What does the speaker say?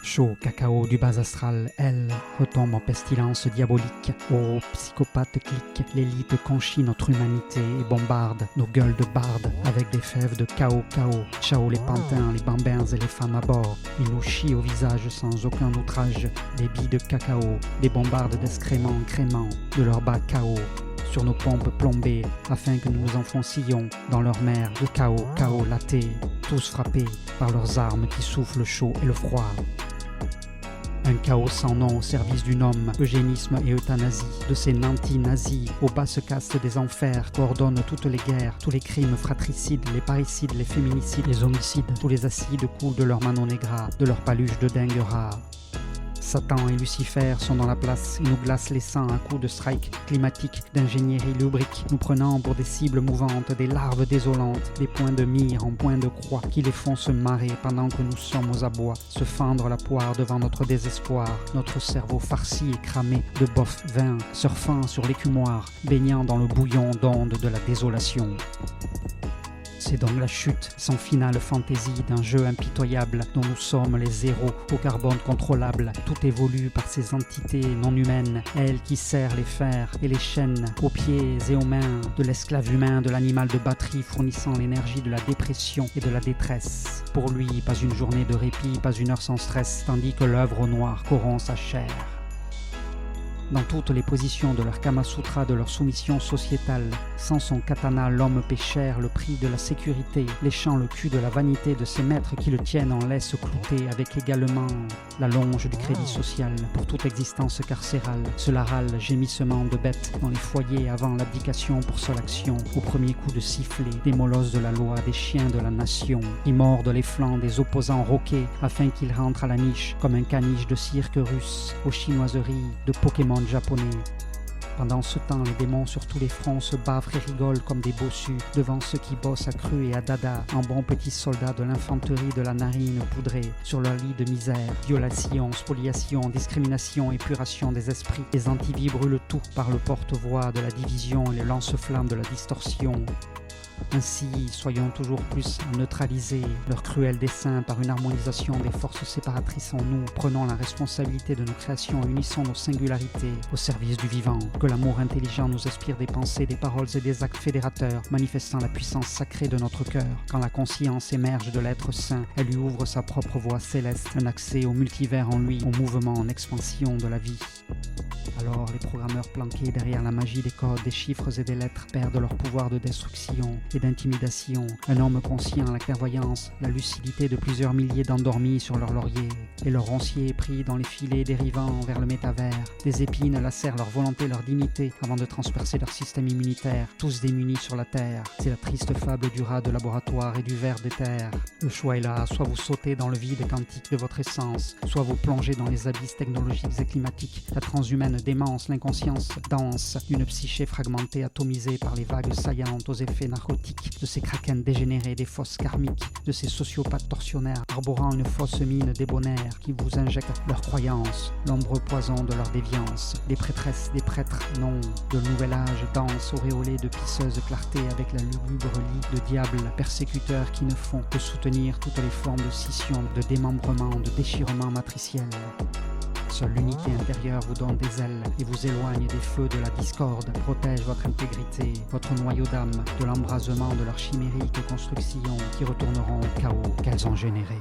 Chaud cacao du bas astral, elle, retombe en pestilence diabolique. Ô psychopathe clique, l'élite conchit notre humanité et bombarde nos gueules de bardes avec des fèves de chaos. Ciao les pantins, les bambins et les femmes à bord. Ils nous chient au visage sans aucun outrage, des billes de cacao, des bombardes d'excréments créments de leur bas chaos sur nos pompes plombées, afin que nous nous enfoncions dans leur mer de chaos laté, tous frappés par leurs armes qui soufflent le chaud et le froid. Un chaos sans nom au service du homme, eugénisme et euthanasie, de ces nantis nazis aux basses castes des enfers, coordonnent toutes les guerres, tous les crimes fratricides, les parricides, les féminicides, les homicides, tous les acides coulent de leur mano negra, de leur paluche de dingue rare. Satan et Lucifer sont dans la place et nous glacent les sangs à coups de strike climatique, d'ingénierie lubrique, nous prenant pour des cibles mouvantes, des larves désolantes, des points de mire en points de croix qui les font se marrer pendant que nous sommes aux abois, se fendre la poire devant notre désespoir, notre cerveau farci et cramé de bof vin, surfant sur l'écumoire, baignant dans le bouillon d'ondes de la désolation. C'est donc la chute sans finale fantaisie d'un jeu impitoyable dont nous sommes les héros au carbone contrôlable. Tout évolue par ces entités non humaines, elles qui serrent les fers et les chaînes aux pieds et aux mains de l'esclave humain, de l'animal de batterie fournissant l'énergie de la dépression et de la détresse. Pour lui, pas une journée de répit, pas une heure sans stress, tandis que l'œuvre au noir corrompt sa chair. Dans toutes les positions de leur Kamasutra, de leur soumission sociétale, sans son katana, l'homme paie cher le prix de la sécurité, léchant le cul de la vanité de ses maîtres qui le tiennent en laisse cloutée, avec également la longe du crédit social pour toute existence carcérale. Cela râle, gémissement de bêtes dans les foyers avant l'abdication pour seule action, au premier coup de sifflet, des molosses de la loi, des chiens de la nation, qui mordent les flancs des opposants roqués afin qu'ils rentrent à la niche comme un caniche de cirque russe, aux chinoiseries de Pokémon japonais. Pendant ce temps, les démons sur tous les fronts se bavrent et rigolent comme des bossus devant ceux qui bossent à cru et à dada, en bons petits soldats de l'infanterie de la narine poudrée sur leur lit de misère. Violation, spoliation, discrimination, épuration des esprits. Les antivies brûlent tout par le porte-voix de la division et les lance-flammes de la distorsion. Ainsi, soyons toujours plus neutralisés leurs cruels desseins par une harmonisation des forces séparatrices en nous. Prenons la responsabilité de nos créations et unissons nos singularités au service du vivant. Que l'amour intelligent nous inspire des pensées, des paroles et des actes fédérateurs, manifestant la puissance sacrée de notre cœur. Quand la conscience émerge de l'être saint, elle lui ouvre sa propre voie céleste, un accès au multivers en lui, au mouvement en expansion de la vie. Alors les programmeurs planqués derrière la magie des codes, des chiffres et des lettres perdent leur pouvoir de destruction et d'intimidation. Un homme conscient à la clairvoyance, la lucidité de plusieurs milliers d'endormis sur leur laurier, et leur roncier pris dans les filets dérivant vers le métavers. Des épines lacèrent leur volonté, leur dignité, avant de transpercer leur système immunitaire, tous démunis sur la terre. C'est la triste fable du rat de laboratoire et du ver d'éther. Le choix est là, soit vous sautez dans le vide quantique de votre essence, soit vous plongez dans les abysses technologiques et climatiques, la transhumaine démence, l'inconscience dense d'une psyché fragmentée, atomisée par les vagues saillantes aux effets narcotiques de ces krakens dégénérés, des fosses karmiques, de ces sociopathes tortionnaires arborant une fausse mine débonnaire qui vous injectent leurs croyances, l'ombre poison de leur déviance. Des prêtresses, des prêtres, non, de nouvel âge dansent auréolés de pisseuse clarté avec la lugubre lit de diables persécuteurs qui ne font que soutenir toutes les formes de scission, de démembrement, de déchirement matriciel. Seule l'unité intérieure vous donne des ailes et vous éloigne des feux de la discorde, protège votre intégrité, votre noyau d'âme, de l'embrasement de leurs chimériques constructions qui retourneront au chaos qu'elles ont généré.